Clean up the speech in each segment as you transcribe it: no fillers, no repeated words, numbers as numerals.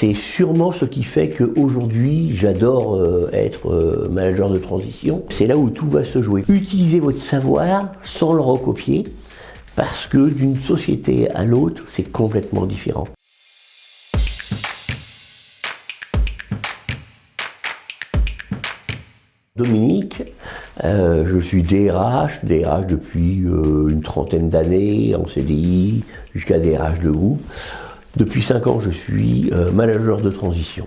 C'est sûrement ce qui fait qu'aujourd'hui, j'adore être manager de transition. C'est là où tout va se jouer. Utilisez votre savoir sans le recopier, parce que d'une société à l'autre, c'est complètement différent. Dominique, je suis DRH depuis une trentaine d'années, en CDI, jusqu'à DRH de groupe. Depuis 5 ans, je suis manager de transition.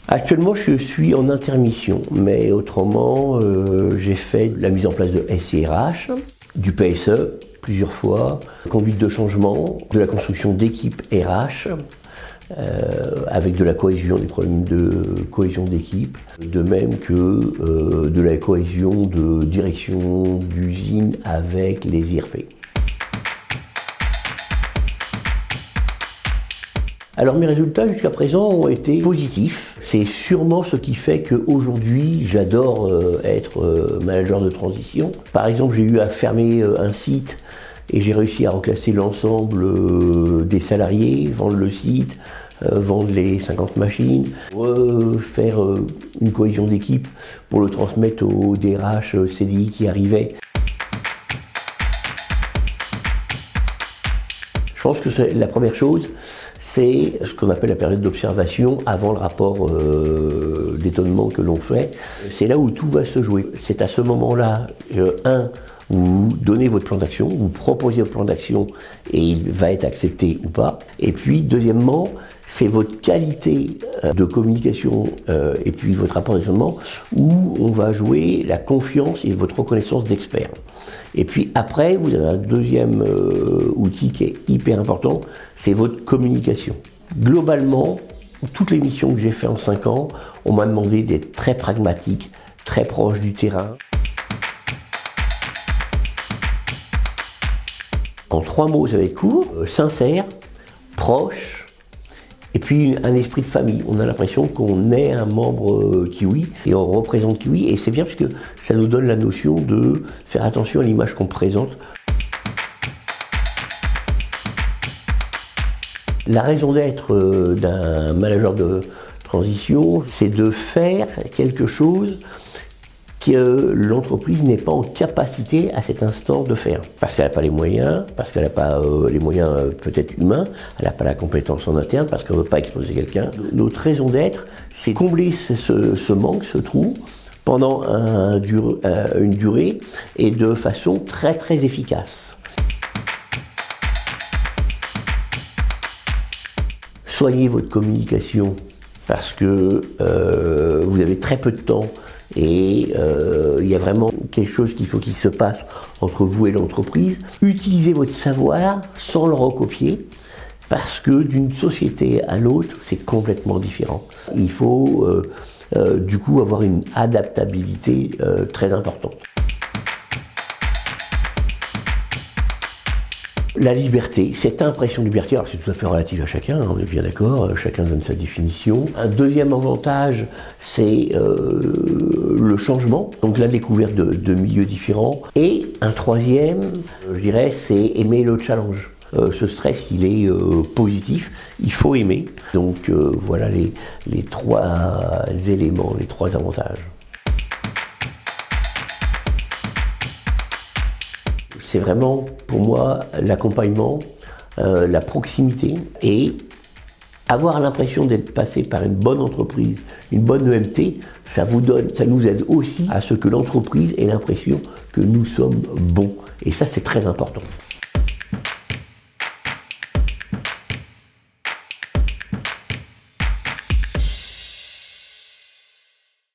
Actuellement, je suis en intermission, mais autrement, j'ai fait la mise en place de SIRH, du PSE plusieurs fois, conduite de changement, de la construction d'équipes RH, avec de la cohésion, des problèmes de cohésion d'équipe, de même que de la cohésion de direction d'usine avec les IRP. Alors mes résultats jusqu'à présent ont été positifs. C'est sûrement ce qui fait qu'aujourd'hui j'adore être manager de transition. Par exemple, j'ai eu à fermer un site et j'ai réussi à reclasser l'ensemble des salariés, vendre le site, vendre les 50 machines, faire une cohésion d'équipe pour le transmettre au DRH CDI qui arrivait. Je pense que la première chose, c'est ce qu'on appelle la période d'observation avant le rapport d'étonnement que l'on fait. C'est là où tout va se jouer. C'est à ce moment-là, vous donnez votre plan d'action, vous proposez votre plan d'action et il va être accepté ou pas. Et puis, deuxièmement, c'est votre qualité de communication et puis votre rapport d'étonnement où on va jouer la confiance et votre reconnaissance d'expert. Et puis après, vous avez un deuxième outil qui est hyper important, c'est votre communication. Globalement, toutes les missions que j'ai faites en 5 ans, on m'a demandé d'être très pragmatique, très proche du terrain. En 3 mots, ça va être court, sincère, proche, et puis un esprit de famille. On a l'impression qu'on est un membre Kiwi et on représente Kiwi, et c'est bien parce que ça nous donne la notion de faire attention à l'image qu'on présente. La raison d'être d'un manager de transition, c'est de faire quelque chose que l'entreprise n'est pas en capacité à cet instant de faire. Parce qu'elle n'a pas les moyens, parce qu'elle n'a pas les moyens peut-être humains, elle n'a pas la compétence en interne, parce qu'elle ne veut pas exposer quelqu'un. Notre raison d'être, c'est combler ce manque, ce trou, pendant une durée et de façon très très efficace. Soignez votre communication parce que vous avez très peu de temps et il y a vraiment quelque chose qu'il faut qu'il se passe entre vous et l'entreprise. Utilisez votre savoir sans le recopier parce que d'une société à l'autre, c'est complètement différent. Il faut du coup avoir une adaptabilité très importante. La liberté, cette impression de liberté, alors c'est tout à fait relatif à chacun, on est bien d'accord, chacun donne sa définition. Un deuxième avantage, c'est le changement, donc la découverte de milieux différents. Et un troisième, je dirais, c'est aimer le challenge. Ce stress, il est positif, il faut aimer. Donc voilà les 3 éléments, les 3 avantages. C'est vraiment, pour moi, l'accompagnement, la proximité et avoir l'impression d'être passé par une bonne entreprise, une bonne EMT, ça nous aide aussi à ce que l'entreprise ait l'impression que nous sommes bons. Et ça, c'est très important.